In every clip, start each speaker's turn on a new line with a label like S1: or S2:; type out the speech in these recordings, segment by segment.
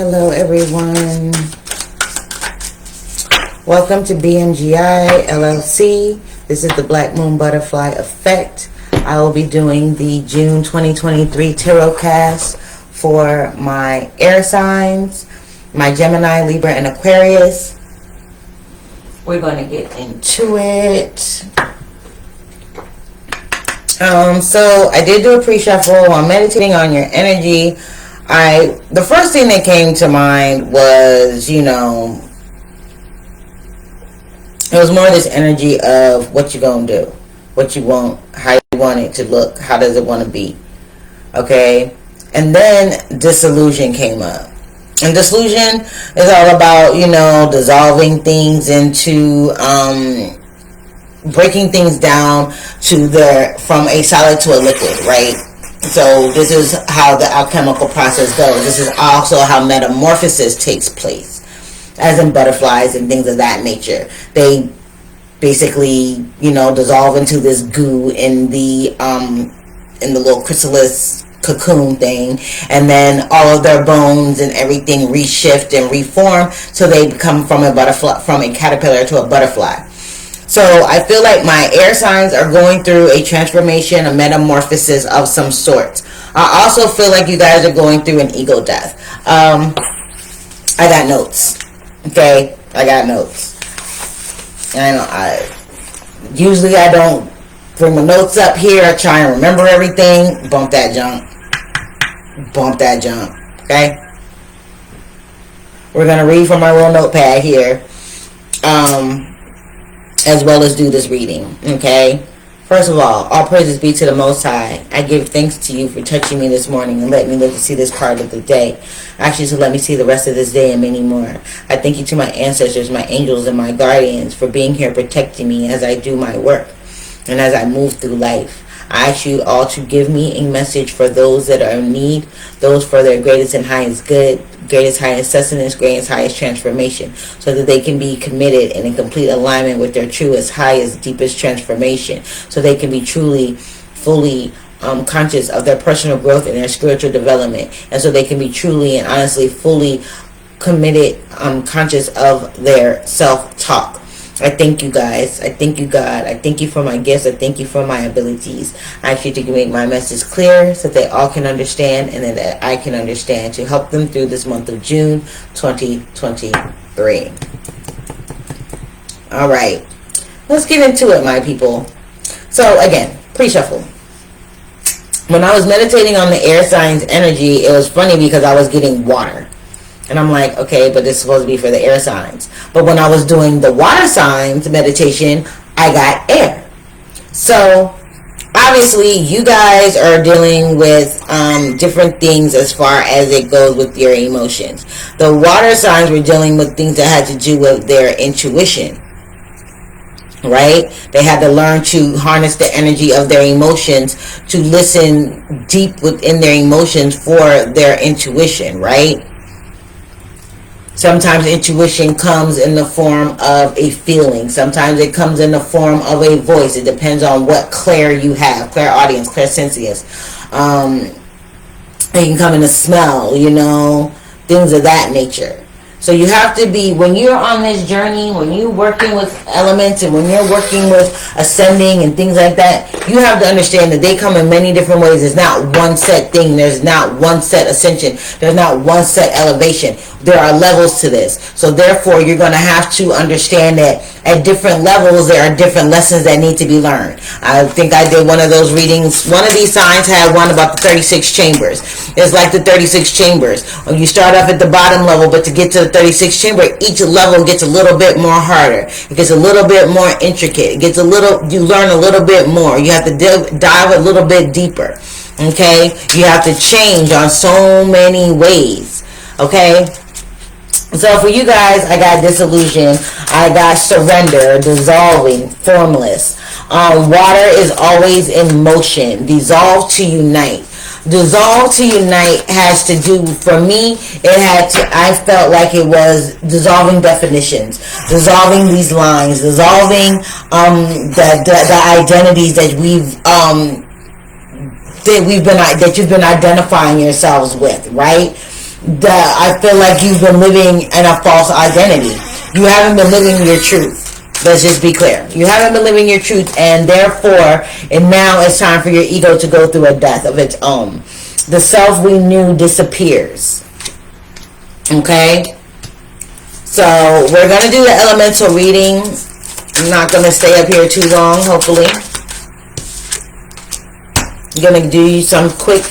S1: Hello everyone. Welcome to BMGI LLC. This is the BlackMoon Butterfly Effect. I will be doing the June 2023 Tarotcast for my air signs, my Gemini, Libra, and Aquarius. We're going to get into it. So I did do a pre-shuffle while meditating on your energy. The first thing that came to mind was, it was more this energy of what you gonna do, what you want, how you want it to look, how does it want to be, okay? And then disillusion came up. And disillusion is all about, dissolving things into, breaking things down from a solid to a liquid, right? So this is how the alchemical process goes. This is also how metamorphosis takes place, as in butterflies and things of that nature. They basically, dissolve into this goo in the little chrysalis cocoon thing, and then all of their bones and everything reshift and reform, so they become from a caterpillar to a butterfly. So I feel like my air signs are going through a transformation, a metamorphosis of some sort. I also feel like you guys are going through an ego death. I got notes. Okay? I got notes. Usually I don't bring my notes up here. I try and remember everything. Bump that junk. Okay? We're going to read from my little notepad here. As well as do this reading, okay? First of all praises be to the Most High. I give thanks to you for touching me this morning and letting me live to see this part of the day. Actually, to let me see the rest of this day and many more. I thank you to my ancestors, my angels, and my guardians for being here protecting me as I do my work and as I move through life. I ask you all to give me a message for those that are in need, those for their greatest and highest good, greatest highest sustenance, greatest highest transformation, so that they can be committed and in complete alignment with their truest, highest, deepest transformation, so they can be truly, fully conscious of their personal growth and their spiritual development, and so they can be truly and honestly, fully committed, conscious of their self-talk. I thank you guys. I thank you, God. I thank you for my gifts. I thank you for my abilities. I ask you to make my message clear so that they all can understand and that I can understand, to help them through this month of June 2023. All right. Let's get into it, my people. So, again, pre-shuffle. When I was meditating on the air signs energy, it was funny because I was getting water. And I'm like, okay, but this is supposed to be for the air signs. But when I was doing the water signs meditation, I got air. So, obviously, you guys are dealing with different things as far as it goes with your emotions. The water signs were dealing with things that had to do with their intuition. Right? They had to learn to harness the energy of their emotions, to listen deep within their emotions for their intuition, right? Sometimes intuition comes in the form of a feeling. Sometimes it comes in the form of a voice. It depends on what clair you have. Clairaudience, clairsentience. It can come in a smell, things of that nature. So you have to be, when you're on this journey, when you're working with elements and when you're working with ascending and things like that, you have to understand that they come in many different ways. There's not one set thing. There's not one set ascension. There's not one set elevation. There are levels to this. So therefore, you're going to have to understand that at different levels, there are different lessons that need to be learned. I think I did one of those readings. One of these signs had one about the 36 chambers. It's like the 36 chambers. When you start off at the bottom level, but to get to the 36 chamber, each level gets a little bit more harder. It gets a little bit more intricate. You learn a little bit more. You have to dive a little bit deeper. Okay? You have to change on so many ways. Okay? So for you guys, I got disillusion, I got surrender, dissolving, formless. Water is always in motion. Dissolve to unite. Dissolve to unite has to do, for me, I felt like it was dissolving definitions, dissolving these lines, dissolving the identities that you've been identifying yourselves with, right? I feel like you've been living in a false identity. You haven't been living your truth. Let's just be clear. You haven't been living your truth, and therefore, and now it's time for your ego to go through a death of its own. The self we knew disappears. Okay? So, we're going to do the elemental reading. I'm not going to stay up here too long, hopefully. I'm going to do some quick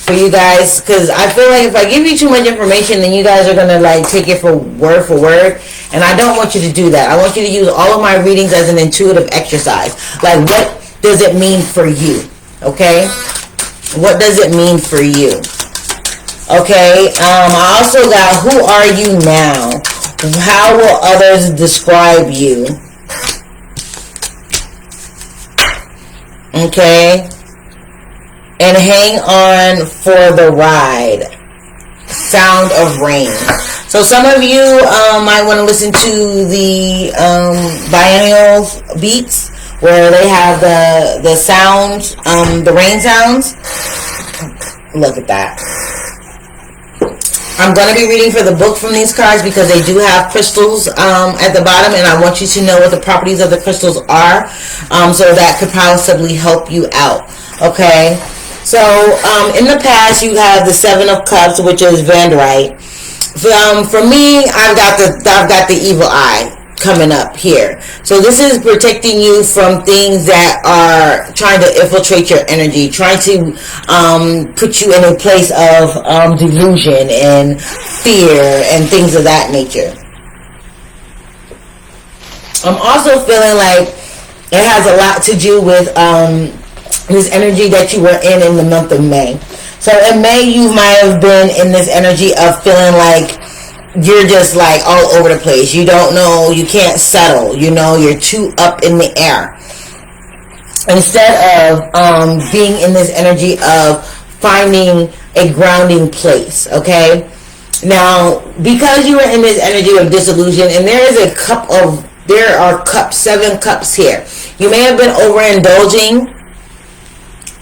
S1: for you guys, because I feel like if I give you too much information, then you guys are going to like take it for word, and I don't want you to do that. I want you to use all of my readings as an intuitive exercise. Like, what does it mean for you? Okay? What does it mean for you? Okay, I also got, who are you now? How will others describe you? Okay. And hang on for the ride. Sound of rain. So some of you might want to listen to the biennial beats where they have the sounds, the rain sounds. Look at that. I'm going to be reading for the book from these cards because they do have crystals at the bottom, and I want you to know what the properties of the crystals are, so that could possibly help you out. Okay? So, in the past, you have the Seven of Cups, which is Vandrite. For me, I've got the evil eye coming up here. So this is protecting you from things that are trying to infiltrate your energy, trying to put you in a place of delusion and fear and things of that nature. I'm also feeling like it has a lot to do with this energy that you were in the month of May. So in May, you might have been in this energy of feeling like you're just like all over the place. You don't know, you can't settle, you know, you're too up in the air. Instead of being in this energy of finding a grounding place, okay? Now, because you are in this energy of disillusion, and there are cups, 7 cups here. You may have been overindulging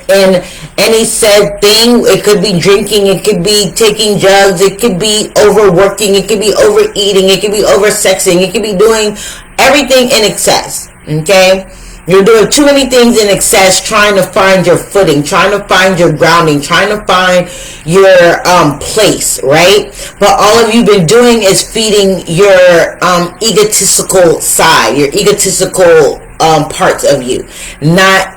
S1: in any said thing. It could be drinking, it could be taking drugs, it could be overworking, it could be overeating, it could be oversexing, it could be doing everything in excess. Okay? You're doing too many things in excess, trying to find your footing, trying to find your grounding, trying to find your place, right? But all of you've been doing is feeding your egotistical side, your egotistical parts of you, not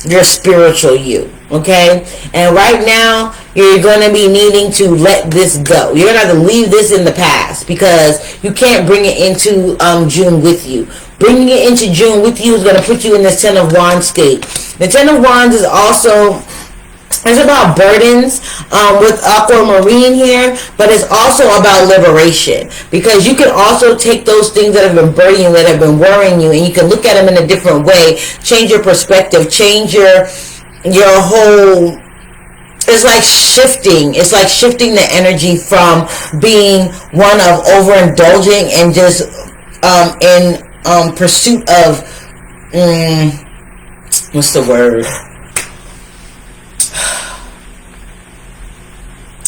S1: your spiritual you. Okay? And right now, you're going to be needing to let this go. You're going to have to leave this in the past because you can't bring it into June with you. Bringing it into June with you is going to put you in the Ten of Wands state. The Ten of Wands is also, it's about burdens with aquamarine here, but it's also about liberation, because you can also take those things that have been burdening you, that have been worrying you, and you can look at them in a different way, change your perspective, change your whole. It's like shifting the energy from being one of overindulging and just in pursuit of what's the word?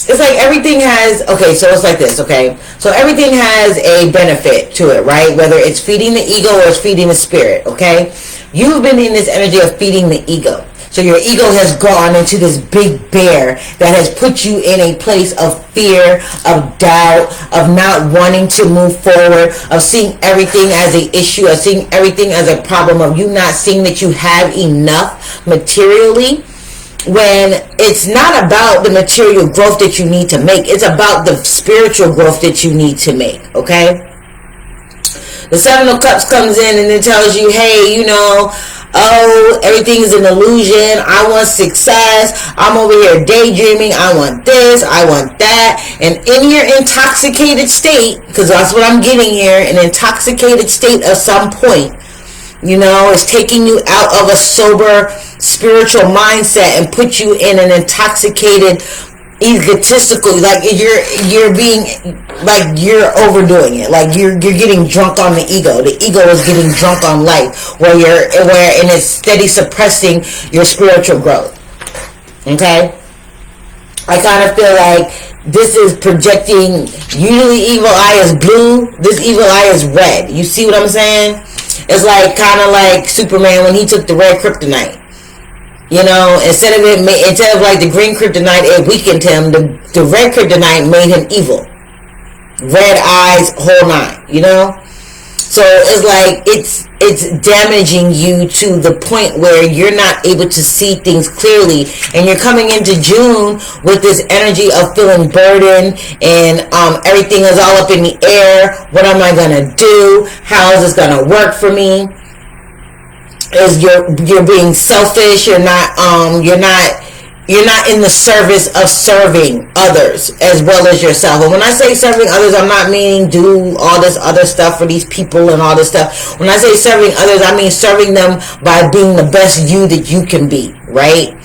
S1: It's like everything has, okay, so it's like this, okay? So everything has a benefit to it, right? Whether it's feeding the ego or it's feeding the spirit, okay? You've been in this energy of feeding the ego. So your ego has gone into this big bear that has put you in a place of fear, of doubt, of not wanting to move forward, of seeing everything as an issue, of seeing everything as a problem, of you not seeing that you have enough materially, when it's not about the material growth that you need to make. It's about the spiritual growth that you need to make, okay? The Seven of Cups comes in and it tells you, hey, you know, oh, everything's an illusion. I want success. I'm over here daydreaming. I want this. I want that. And in your intoxicated state, because that's what I'm getting here, an intoxicated state of some point, you know, is taking you out of a sober spiritual mindset and put you in an intoxicated, egotistical, like you're being, like you're overdoing it, like you're getting drunk on the ego. The ego is getting drunk on life, where it's steady suppressing your spiritual growth. Okay? I kind of feel like this is projecting, usually evil eye is blue, this evil eye is red. You see what I'm saying? It's like kind of like Superman when he took the red kryptonite. You know, instead of like the green kryptonite, it weakened him. The red kryptonite made him evil. Red eyes, whole nine. You know. So it's like it's damaging you to the point where you're not able to see things clearly, and you're coming into June with this energy of feeling burdened, and everything is all up in the air. What am I gonna do? How is this gonna work for me? Is you're being selfish? You're not in the service of serving others as well as yourself. And when I say serving others, I'm not meaning do all this other stuff for these people and all this stuff. When I say serving others, I mean serving them by being the best you that you can be, right?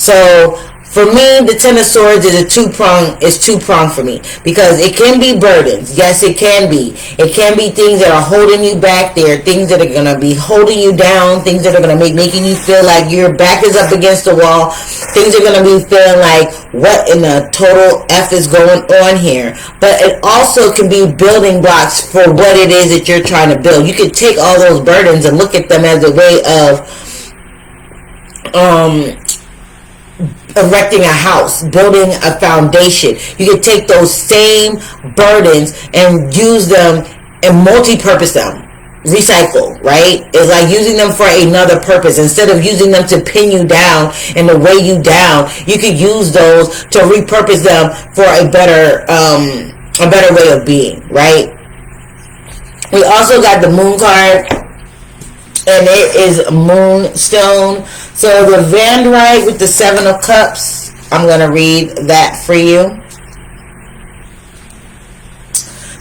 S1: So for me, the Ten of Swords is two-pronged for me, because it can be burdens. Yes, it can be. It can be things that are holding you back. There are things that are going to be holding you down, things that are going to making you feel like your back is up against the wall. Things are going to be feeling like, what in the total F is going on here? But it also can be building blocks for what it is that you're trying to build. You can take all those burdens and look at them as a way of erecting a house, building a foundation. You can take those same burdens and use them and multi-purpose them. Recycle, right? It's like using them for another purpose. Instead of using them to pin you down and to weigh you down, you could use those to repurpose them for a better way of being, right? We also got the Moon card, and it is Moonstone. So the Vandrite with the Seven of Cups, I'm going to read that for you.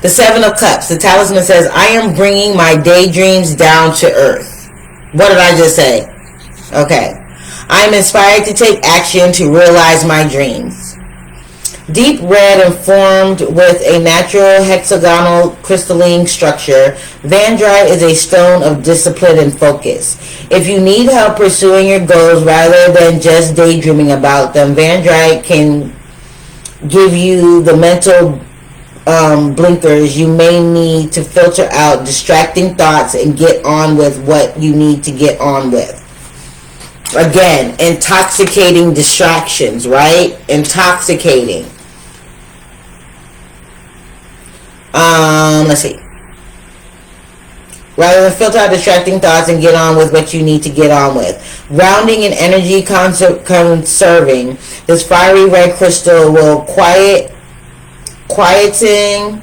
S1: The Seven of Cups, the talisman says, I am bringing my daydreams down to earth. What did I just say? Okay. I am inspired to take action to realize my dreams. Deep red and formed with a natural hexagonal crystalline structure, Vandrite is a stone of discipline and focus. If you need help pursuing your goals rather than just daydreaming about them, Vandrite can give you the mental blinkers you may need to filter out distracting thoughts and get on with what you need to get on with. Again, intoxicating distractions, right? Intoxicating. Let's see. Rather than filter out distracting thoughts and get on with what you need to get on with. Grounding and energy conserving, this fiery red crystal will quieting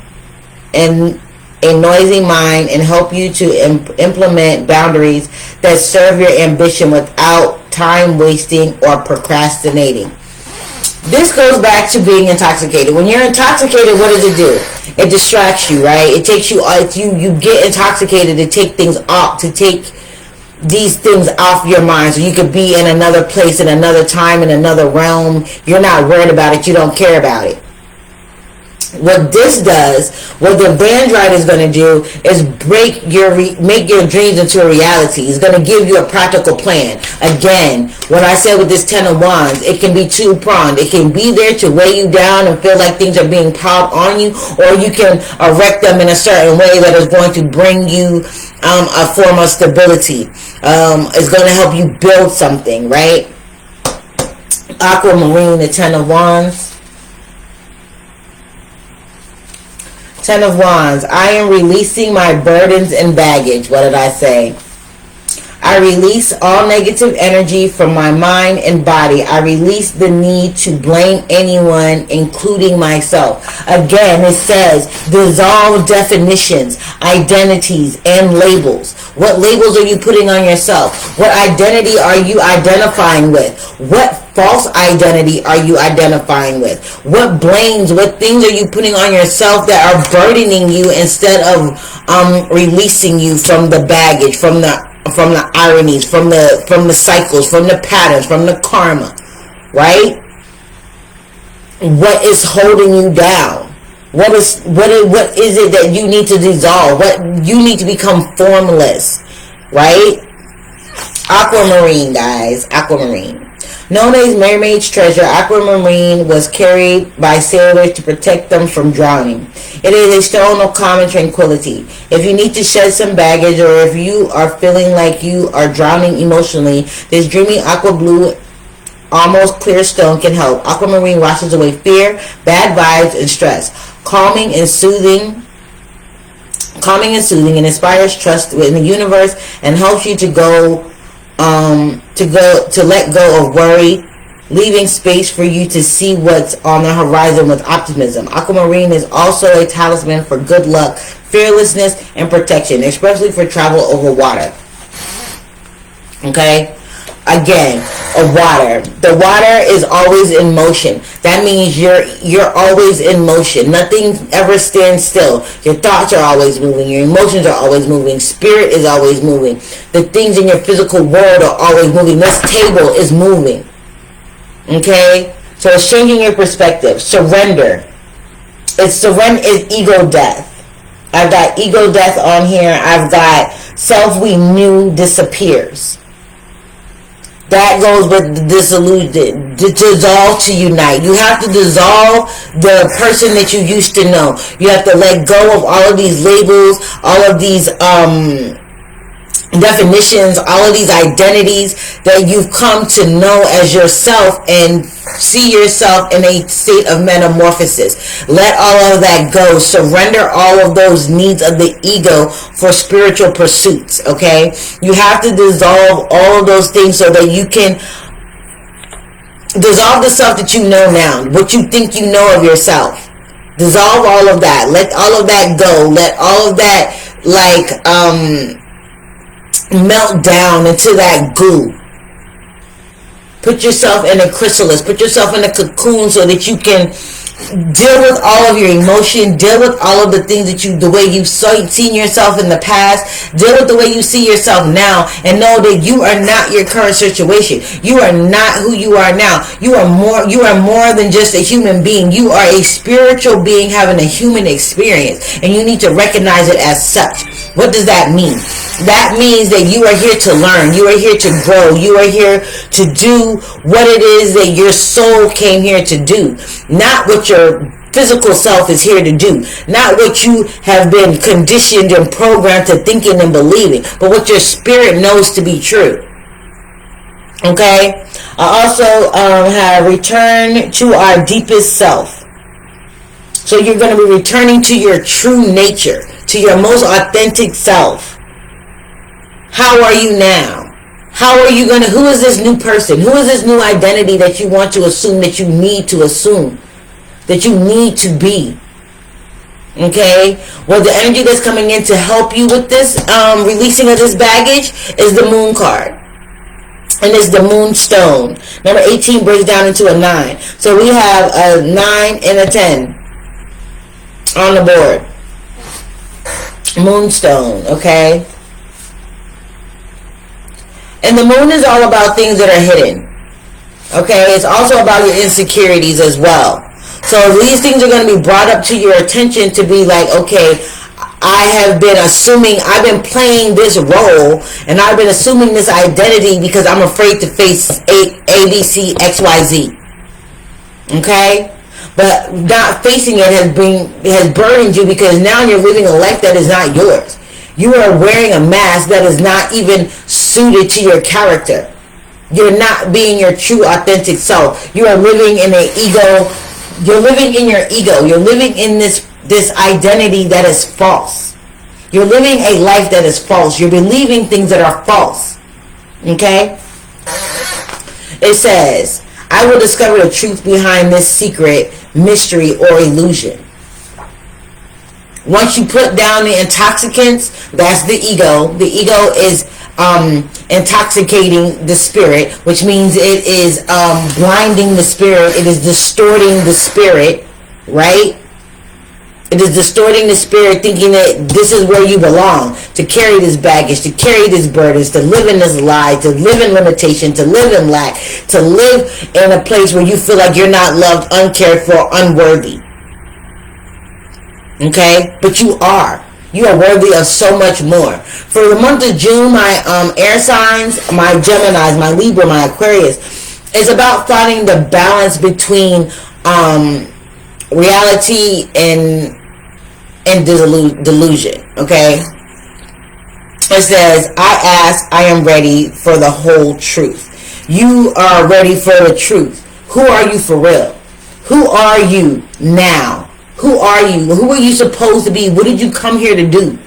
S1: and a noisy mind and help you to implement boundaries that serve your ambition without time wasting or procrastinating. This goes back to being intoxicated. When you're intoxicated, what does it do? It distracts you, right? It takes you, you get intoxicated to take things off, to take these things off your mind, so you could be in another place, in another time, in another realm. You're not worried about it. You don't care about it. What this does, what the Vandrite is going to do, is make your dreams into a reality. It's going to give you a practical plan. Again, what I said with this Ten of Wands, it can be two-pronged. It can be there to weigh you down and feel like things are being piled on you, or you can erect them in a certain way that is going to bring you a form of stability. It's going to help you build something, right? Aquamarine, the Ten of Wands. Ten of Wands. I am releasing my burdens and baggage. What did I say? I release all negative energy from my mind and body. I release the need to blame anyone, including myself. Again, it says dissolve definitions, identities, and labels. What labels are you putting on yourself? What identity are you identifying with? What false identity are you identifying with? What blames, what things are you putting on yourself that are burdening you instead of releasing you from the baggage, from the ironies, from the cycles, from the patterns, from the karma, right? What is holding you down? What is it that you need to dissolve? What you need to become formless, right? Aquamarine, guys, aquamarine. Known as mermaid's treasure, aquamarine was carried by sailors to protect them from drowning. It is a stone of calm and tranquility. If you need to shed some baggage, or if you are feeling like you are drowning emotionally, this dreamy aqua blue, almost clear stone can help. Aquamarine washes away fear, bad vibes, and stress, calming and soothing, and inspires trust in the universe, and helps you to let go of worry, leaving space for you to see what's on the horizon with optimism. Aquamarine is also a talisman for good luck, fearlessness, and protection, especially for travel over water. Okay? Again, water. The water is always in motion. That means you're always in motion. Nothing ever stands still. Your thoughts are always moving. Your emotions are always moving. Spirit is always moving. The things in your physical world are always moving. This table is moving. Okay? So it's changing your perspective. Surrender. It's ego death. I've got ego death on here. I've got self we knew disappears. That goes with the dissolution, to dissolve, to unite. You have to dissolve the person that you used to know. You have to let go of all of these labels, all of these definitions, all of these identities that you've come to know as yourself, and see yourself in a state of metamorphosis. Let all of that go. Surrender all of those needs of the ego for spiritual pursuits, okay? You have to dissolve all of those things so that you can dissolve the stuff that you know now, what you think you know of yourself. Dissolve all of that. Let all of that go. Let all of that, melt down into that goo. Put yourself in a chrysalis. Put yourself in a cocoon so that you can deal with all of your emotion, deal with all of the things that the way you've seen yourself in the past, deal with the way you see yourself now, and know that you are not your current situation. You are not who you are now. You are more than just a human being. You are a spiritual being having a human experience, and you need to recognize it as such. What does that mean? That means that you are here to learn. You are here to grow. You are here to do what it is that your soul came here to do. Not what your physical self is here to do. Not what you have been conditioned and programmed to thinking and believing. But what your spirit knows to be true. Okay? I also have returned to our deepest self. So you're going to be returning to your true nature, to your most authentic self. How are you now? How are you going to, who is this new person? Who is this new identity that you want to assume, that you need to assume, that you need to be? Okay? Well, the energy that's coming in to help you with this, releasing of this baggage, is the moon card. And it's the moonstone. Number 18 breaks down into a 9. So we have a 9 and a 10 on the board. Moonstone, okay? And the moon is all about things that are hidden. Okay? It's also about your insecurities as well. So these things are going to be brought up to your attention to be like, okay, I have been assuming, I've been playing this role, and I've been assuming this identity because I'm afraid to face A, B, C, X, Y, Z. Okay? But not facing it has burdened you, because now you're living a life that is not yours. You are wearing a mask that is not even suited to your character. You're not being your true authentic self. You are living in an ego. You're living in your ego. You're living in this identity that is false. You're living a life that is false. You're believing things that are false. Okay? It says, I will discover the truth behind this secret, mystery, or illusion. Once you put down the intoxicants, that's the ego. The ego is intoxicating the spirit, which means it is blinding the spirit. It is distorting the spirit, right? It is distorting the spirit, thinking that this is where you belong, to carry this baggage, to carry these burdens, to live in this lie, to live in limitation, to live in lack, to live in a place where you feel like you're not loved, uncared for, unworthy. Okay? But you are. You are worthy of so much more. For the month of June, my air signs, my Geminis, my Libra, my Aquarius, It's about finding the balance between reality and delusion. Okay. It says, I ask, I am ready for the whole truth. You are ready for the truth. Who are you for real? Who are you now? Who are you? Who are you supposed to be? What did you come here to do?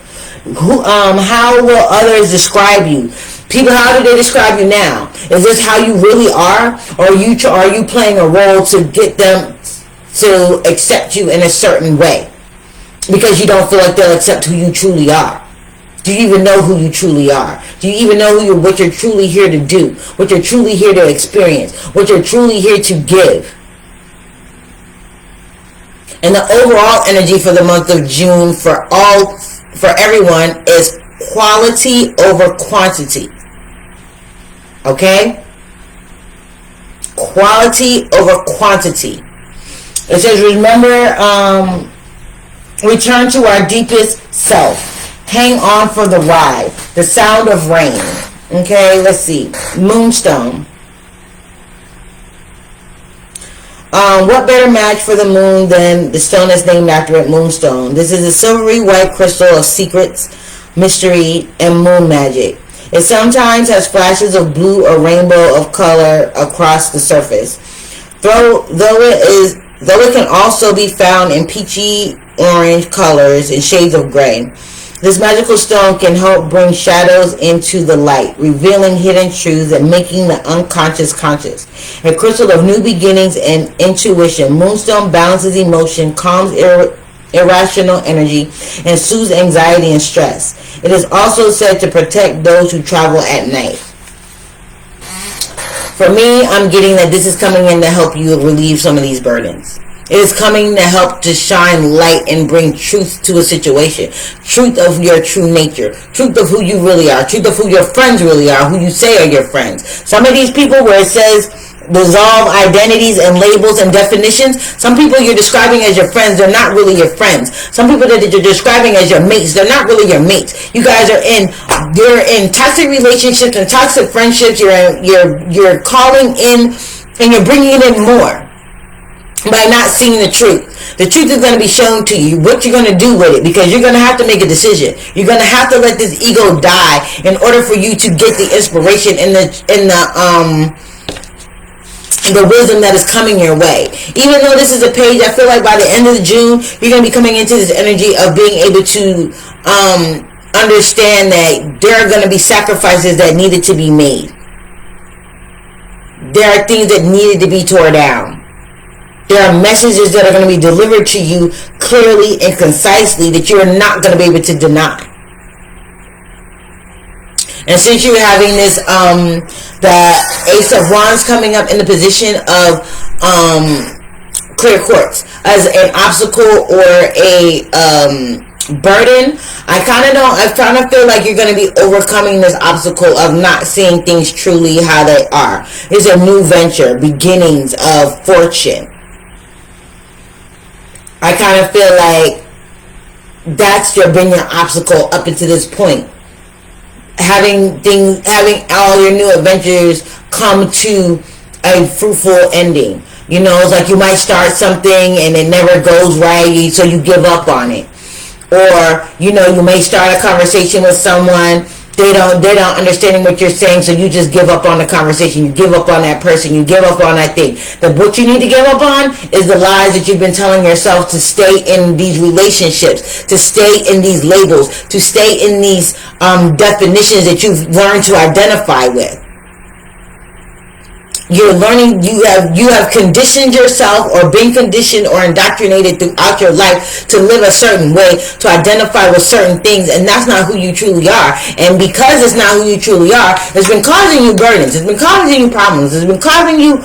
S1: How will others describe you? People, how do they describe you now? Is this how you really are? Or are you playing a role to get them to accept you in a certain way? Because you don't feel like they'll accept who you truly are. Do you even know who you truly are? Do you even know what you're truly here to do? What you're truly here to experience? What you're truly here to give? And the overall energy for the month of June for everyone is quality over quantity. Okay? Quality over quantity. It says, remember, return to our deepest self. Hang on for the ride. The sound of rain. Okay, let's see. Moonstone. What better match for the moon than the stone that's named after it, Moonstone? This is a silvery white crystal of secrets, mystery, and moon magic. It sometimes has flashes of blue or rainbow of color across the surface. Though it can also be found in peachy orange colors and shades of gray. This magical stone can help bring shadows into the light, revealing hidden truths and making the unconscious conscious. A crystal of new beginnings and intuition, Moonstone balances emotion, calms irrational energy, and soothes anxiety and stress. It is also said to protect those who travel at night. For me, I'm getting that this is coming in to help you relieve some of these burdens. It is coming to help to shine light and bring truth to a situation. Truth of your true nature. Truth of who you really are. Truth of who your friends really are. Who you say are your friends. Some of these people where it says dissolve identities and labels and definitions. Some people you're describing as your friends, they're not really your friends. Some people that you're describing as your mates, they're not really your mates. You guys are you're in toxic relationships and toxic friendships. You're calling in and you're bringing in more by not seeing the truth. The truth is going to be shown to you. What you're going to do with it, because you're going to have to make a decision. You're going to have to let this ego die in order for you to get the inspiration and the wisdom that is coming your way. Even though this is a page, I feel like by the end of June, you're going to be coming into this energy of being able to understand that there are going to be sacrifices that needed to be made. There are things that needed to be torn down. There are messages that are going to be delivered to you clearly and concisely that you're not going to be able to deny. And since you're having this, the Ace of Wands coming up in the position of clear quartz as an obstacle or a burden, I kind of feel like you're going to be overcoming this obstacle of not seeing things truly how they are. It's a new venture, beginnings of fortune. I kind of feel like that's been your obstacle up until this point. Having all your new adventures come to a fruitful ending. You know, it's like you might start something and it never goes right, so you give up on it. Or, you know, you may start a conversation with someone, they're not understanding what you're saying, so you just give up on the conversation, you give up on that person, you give up on that thing. What you need to give up on is the lies that you've been telling yourself to stay in these relationships, to stay in these labels, to stay in these definitions that you've learned to identify with. You're learning, you have conditioned yourself or been conditioned or indoctrinated throughout your life to live a certain way, to identify with certain things, and that's not who you truly are. And because it's not who you truly are, it's been causing you burdens, it's been causing you problems, it's been causing you,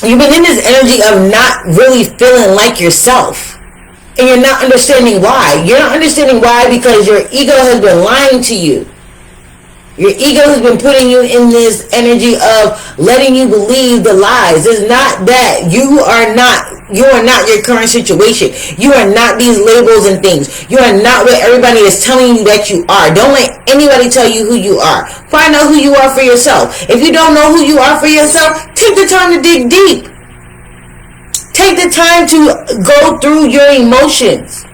S1: you've been in this energy of not really feeling like yourself. And you're not understanding why. You're not understanding why because your ego has been lying to you. Your ego has been putting you in this energy of letting you believe the lies. It's not that. You are not your current situation. You are not these labels and things. You are not what everybody is telling you that you are. Don't let anybody tell you who you are. Find out who you are for yourself. If you don't know who you are for yourself, take the time to dig deep. Take the time to go through your emotions.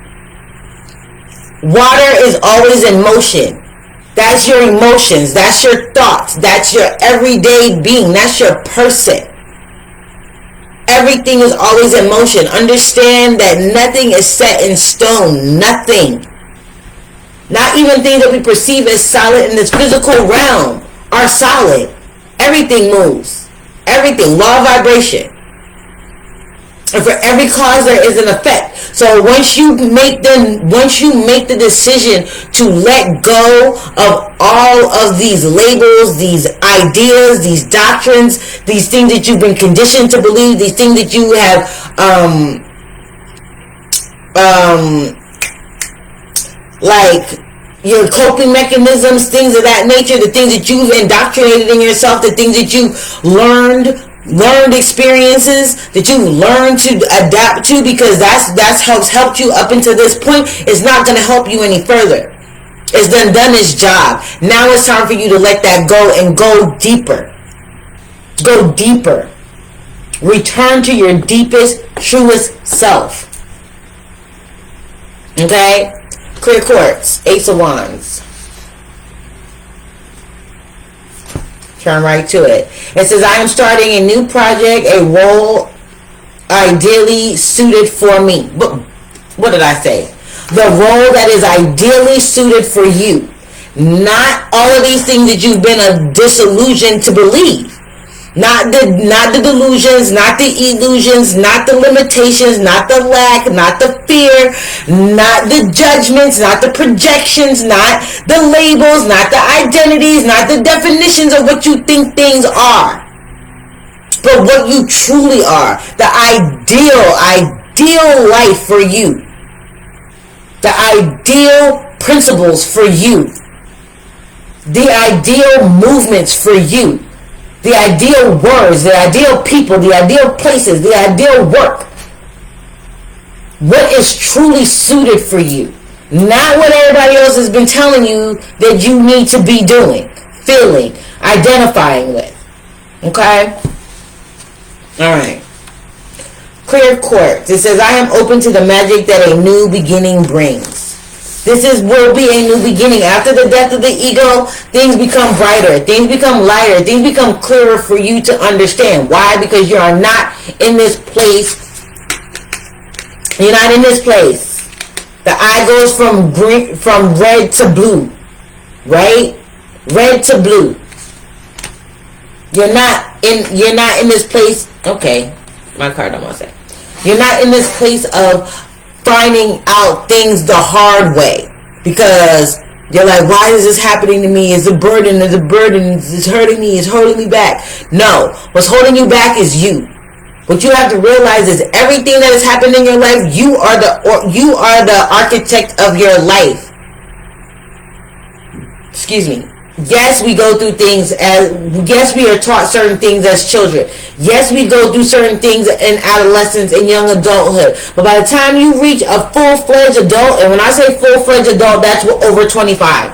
S1: Water is always in motion. That's your emotions. That's your thoughts. That's your everyday being. That's your person. Everything is always in motion. Understand that nothing is set in stone. Nothing. Not even things that we perceive as solid in this physical realm are solid. Everything moves. Everything. Law of vibration. And for every cause there is an effect. So once you make the decision to let go of all of these labels, these ideas, these doctrines, these things that you've been conditioned to believe, these things that you have like your coping mechanisms, things of that nature, the things that you've indoctrinated in yourself, the things that you've learned experiences that you learn to adapt to, because that's helped you up until this point, is not going to help you any further. It's done its job. Now it's time for you to let that go and go deeper. Go deeper. Return to your deepest, truest self. Okay? Clear quartz, Ace of Wands. Turn right to it. It says, I am starting a new project, a role ideally suited for me. What did I say? The role that is ideally suited for you. Not all of these things that you've been disillusioned to believe. Not the delusions, not the illusions, not the limitations, not the lack, not the fear, not the judgments, not the projections, not the labels, not the identities, not the definitions of what you think things are. But what you truly are. The ideal life for you. The ideal principles for you. The ideal movements for you. The ideal words, the ideal people, the ideal places, the ideal work. What is truly suited for you. Not what everybody else has been telling you that you need to be doing, feeling, identifying with. Okay? Alright. Clear quartz. It says, I am open to the magic that a new beginning brings. This will be a new beginning. After the death of the ego, things become brighter. Things become lighter. Things become clearer for you to understand. Why? Because you are not in this place. You're not in this place. The eye goes from red to blue. Right? Red to blue. You're not in this place. Okay. My card almost said. You're not in this place of finding out things the hard way, because you're like, why is this happening to me? It's a burden, it's hurting me, it's holding me back. No, what's holding you back is you. What you have to realize is everything that has happened in your life, you are the architect of your life. Excuse me. Yes, we go through things yes, we are taught certain things as children. Yes, we go through certain things in adolescence and young adulthood. But by the time you reach a full-fledged adult, and when I say full-fledged adult, that's over 25.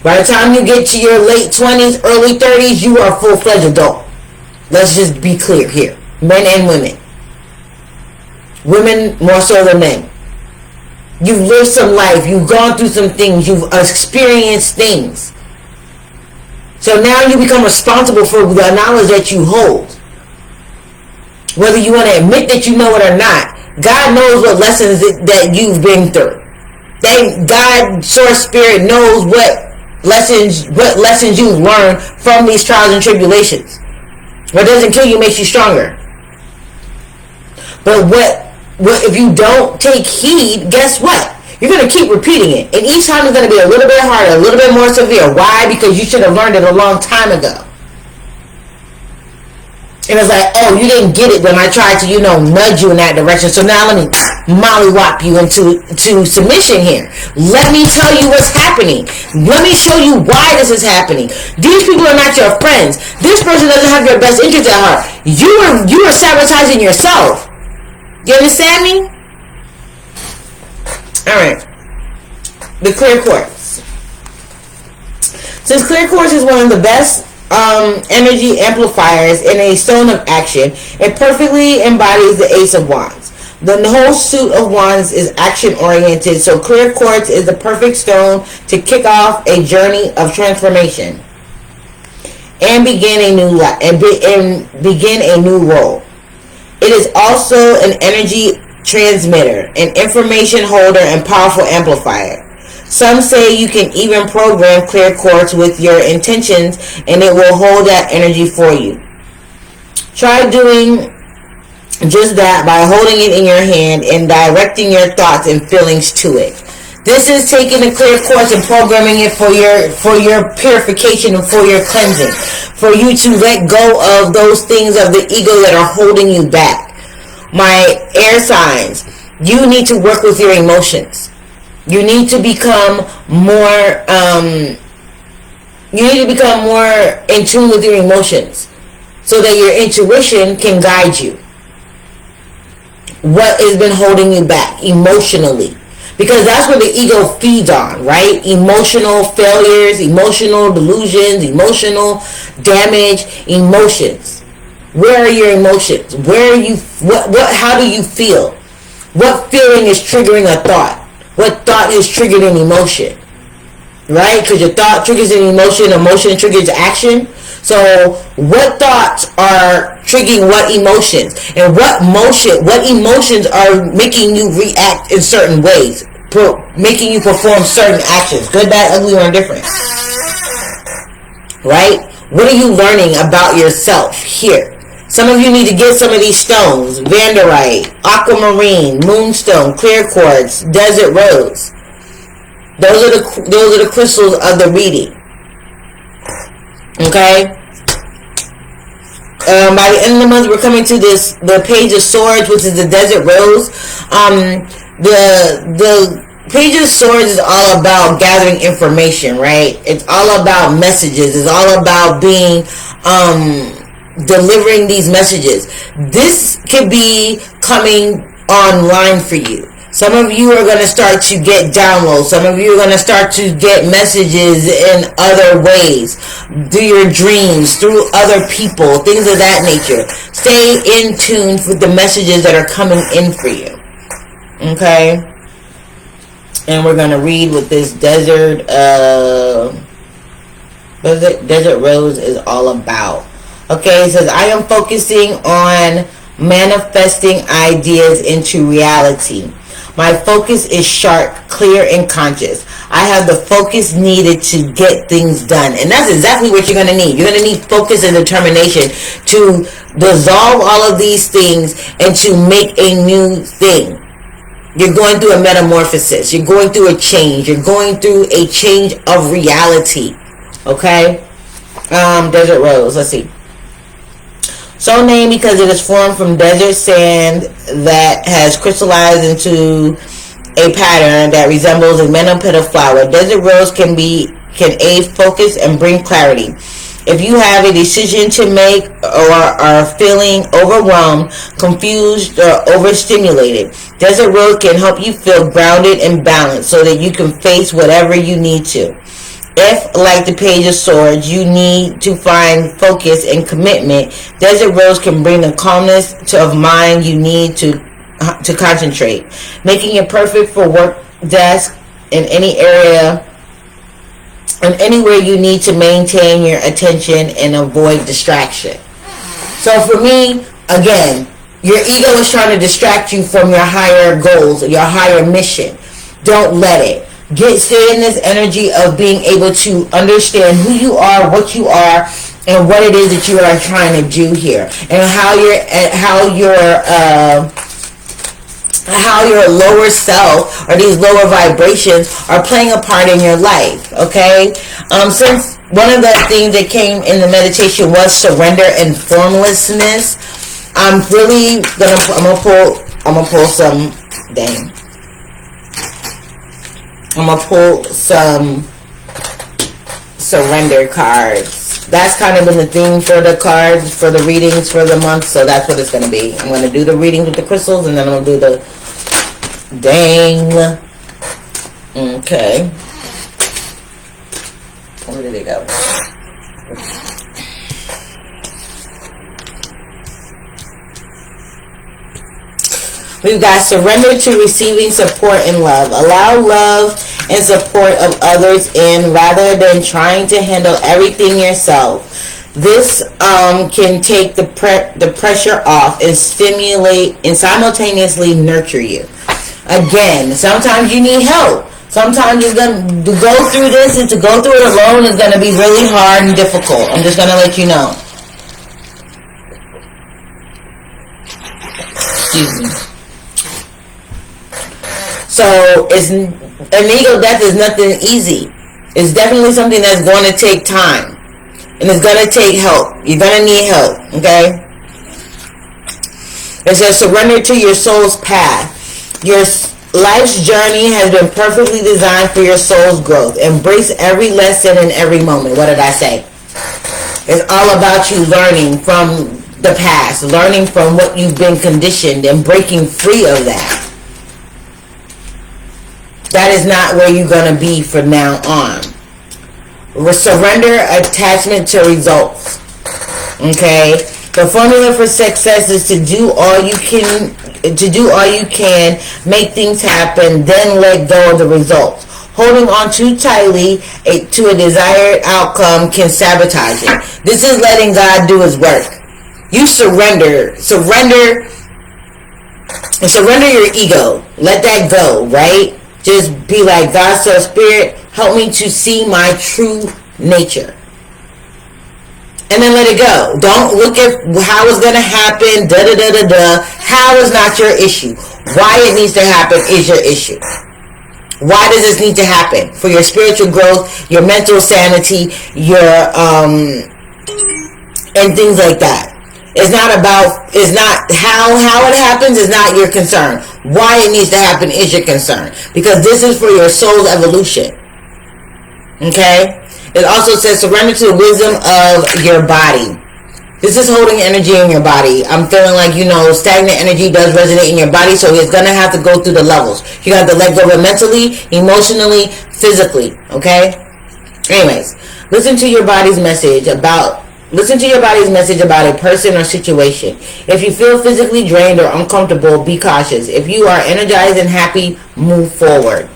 S1: By the time you get to your late 20s, early 30s, you are a full-fledged adult. Let's just be clear here. Men and women. Women more so than men. You've lived some life. You've gone through some things. You've experienced things. So now you become responsible for the knowledge that you hold. Whether you want to admit that you know it or not, God knows what lessons that you've been through. God, Source Spirit, knows what lessons you've learned from these trials and tribulations. What doesn't kill you makes you stronger. But what if you don't take heed, guess what? You're going to keep repeating it. And each time it's going to be a little bit harder, a little bit more severe. Why? Because you should have learned it a long time ago. And it's like, oh, you didn't get it when I tried to, nudge you in that direction. So now let me mollywop you into submission here. Let me tell you what's happening. Let me show you why this is happening. These people are not your friends. This person doesn't have your best interest at heart. You are sabotaging yourself. You understand me? Alright. The clear quartz. Since clear quartz is one of the best energy amplifiers in a stone of action, it perfectly embodies the Ace of Wands. The whole suit of wands is action oriented, so clear quartz is the perfect stone to kick off a journey of transformation and begin a new life and begin a new role. It is also an energy transmitter, an information holder, and powerful amplifier. Some say you can even program clear quartz with your intentions and it will hold that energy for you. Try doing just that by holding it in your hand and directing your thoughts and feelings to it. This is taking the clear quartz and programming it for your purification and for your cleansing. For you to let go of those things of the ego that are holding you back. My air signs, you need to work with your emotions. You need to become more in tune with your emotions so that your intuition can guide you. What has been holding you back emotionally? Because that's what the ego feeds on, right? Emotional failures, emotional delusions, emotional damage, emotions. Where are your emotions? Where are you? How do you feel? What feeling is triggering a thought? What thought is triggered an emotion? Right? Because your thought triggers an emotion, emotion triggers action. So what thoughts are triggering what emotions? And what emotions are making you react in certain ways? Making you perform certain actions. Good, bad, ugly, or indifferent. Right? What are you learning about yourself here? Some of you need to get some of these stones. Vanderite, aquamarine, moonstone, clear quartz, desert rose. Those are the crystals of the reading. Okay? By the end of the month, we're coming to the Page of Swords, which is the Desert Rose. The Page of Swords is all about gathering information, right? It's all about messages. It's all about being, delivering these messages. This could be coming online for you. Some of you are going to start to get downloads. Some of you are going to start to get messages in other ways. Through your dreams, through other people, things of that nature. Stay in tune with the messages that are coming in for you. Okay? And we're going to read what this Desert Rose is all about. Okay, it says, I am focusing on manifesting ideas into reality. My focus is sharp, clear, and conscious. I have the focus needed to get things done. And that's exactly what you're going to need. You're going to need focus and determination to dissolve all of these things and to make a new thing. You're going through a metamorphosis. You're going through a change. You're going through a change of reality. Okay? Desert Rose. Let's see. So named because it is formed from desert sand that has crystallized into a pattern that resembles a manna petal flower. Desert Rose can aid focus and bring clarity. If you have a decision to make or are feeling overwhelmed, confused, or overstimulated, Desert Rose can help you feel grounded and balanced so that you can face whatever you need to. If, like the Page of Swords, you need to find focus and commitment, Desert Rose can bring the calmness of mind you need to concentrate, making it perfect for work desk in any area and anywhere you need to maintain your attention and avoid distraction. So for me, again, your ego is trying to distract you from your higher goals, your higher mission. Don't let it. Stay in this energy of being able to understand who you are, what you are, and what it is that you are trying to do here, and how your lower self or these lower vibrations are playing a part in your life. Okay, since one of the things that came in the meditation was surrender and formlessness, I'm gonna pull some Dang. I'm going to pull some surrender cards. That's kind of been the theme for the cards, for the readings for the month. So that's what it's going to be. I'm going to do the readings with the crystals, and then I'm going to do the... Dang. Okay. Where did it go? We've got surrender to receiving support and love. Allow love and support of others in rather than trying to handle everything yourself. This can take the pressure off and stimulate and simultaneously nurture you. Again, sometimes you need help. Sometimes it's going to go through this, and to go through it alone is going to be really hard and difficult. I'm just going to let you know. Excuse me. So, an ego death is nothing easy. It's definitely something that's going to take time. And it's going to take help. You're going to need help, okay? It says surrender to your soul's path. Your life's journey has been perfectly designed for your soul's growth. Embrace every lesson in every moment. What did I say? It's all about you learning from the past, learning from what you've been conditioned and breaking free of that. That is not where you're going to be from now on. Surrender attachment to results. Okay? The formula for success is to do all you can, make things happen, then let go of the results. Holding on too tightly to a desired outcome can sabotage it. This is letting God do his work. You surrender your ego. Let that go, right? Just be like, God, soul, spirit, help me to see my true nature. And then let it go. Don't look at how it's going to happen, How is not your issue. Why it needs to happen is your issue. Why does this need to happen? For your spiritual growth, your mental sanity, your, and things like that. It's not how it happens is not your concern. Why it needs to happen is your concern. Because this is for your soul's evolution. Okay? It also says surrender to the wisdom of your body. This is holding energy in your body. I'm feeling like, stagnant energy does resonate in your body, so it's going to have to go through the levels. You have to let go of it mentally, emotionally, physically. Okay? Anyways, listen to your body's message about a person or situation. If you feel physically drained or uncomfortable, be cautious. If you are energized and happy, move forward.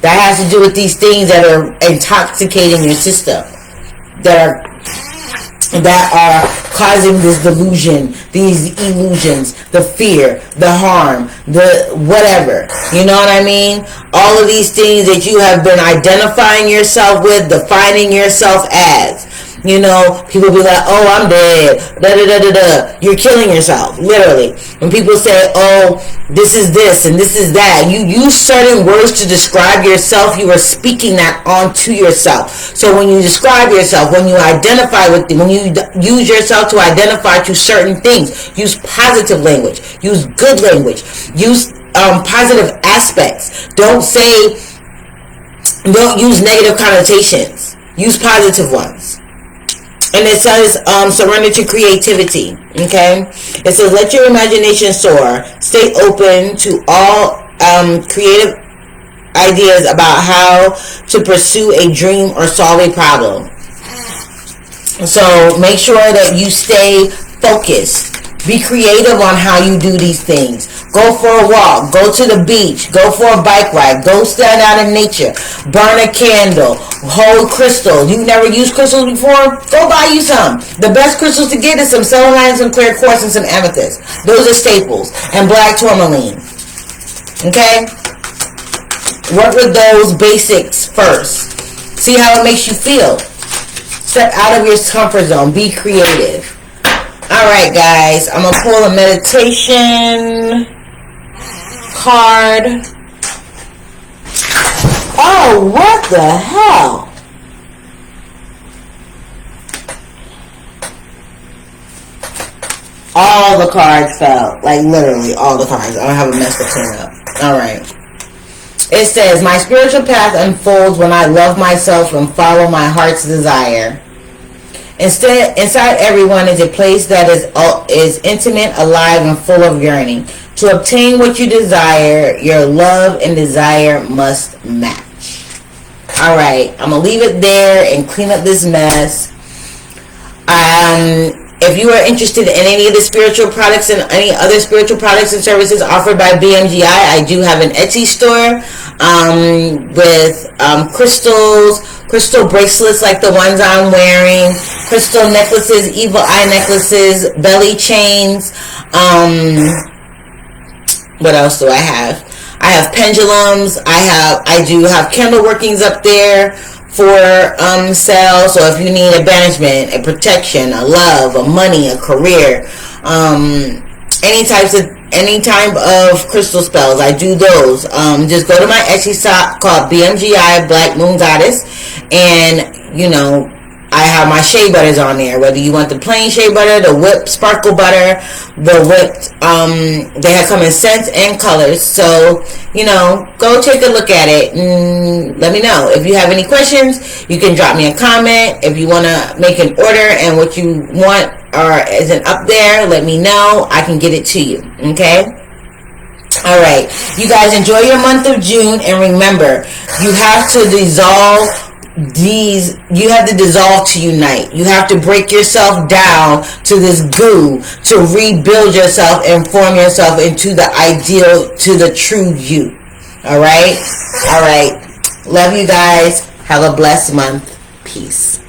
S1: That has to do with these things that are intoxicating your system, that are causing this delusion, these illusions, the fear, the harm, the whatever. You know what I mean? All of these things that you have been identifying yourself with, defining yourself as. People be like, oh, I'm dead. You're killing yourself, literally. When people say, oh, this is this and this is that, you use certain words to describe yourself. You are speaking that onto yourself. So when you describe yourself, when you identify with them, when you use yourself to identify to certain things, use positive language, use good language, use positive aspects. Don't use negative connotations. Use positive ones. And it says surrender to creativity. Okay? It says let your imagination soar. Stay open to all creative ideas about how to pursue a dream or solve a problem. So make sure that you stay focused. Be creative on how you do these things. Go for a walk. Go to the beach. Go for a bike ride. Go stand out in nature. Burn a candle. Hold crystals. You've never used crystals before? Go buy you some. The best crystals to get is some selenite, some clear quartz, and some amethyst. Those are staples. And black tourmaline. Okay? Work with those basics first. See how it makes you feel. Step out of your comfort zone. Be creative. Alright guys, I'm going to pull a meditation card. Oh, what the hell? All the cards fell. Like, literally, all the cards. I don't have a mess to clean up. Alright. It says, my spiritual path unfolds when I love myself and follow my heart's desire. Inside everyone is a place that is intimate, alive, and full of yearning. To obtain what you desire, your love and desire must match. Alright, I'm going to leave it there and clean up this mess. If you are interested in any of the spiritual products and any other spiritual products and services offered by BMGI, I do have an Etsy store with crystals, crystal bracelets like the ones I'm wearing, crystal necklaces, evil eye necklaces, belly chains. What else do I have? I have pendulums. I do have candle workings up there for sale. So if you need a banishment, a protection, a love, a money, a career, any type of crystal spells, I do those. Just go to my Etsy shop called BMGI Black Moon Goddess, and you know, I have my shea butters on there. Whether you want the plain shea butter, the whipped sparkle butter, the whipped, they come in scents and colors. So, you know, go take a look at it and let me know. If you have any questions, you can drop me a comment. If you want to make an order and what you want or isn't up there, let me know. I can get it to you. Okay? Alright. You guys enjoy your month of June, and remember, you have to dissolve to unite. You have to break yourself down to this goo to rebuild yourself and form yourself into the ideal, to the true you. Alright? Alright. Love you guys. Have a blessed month. Peace.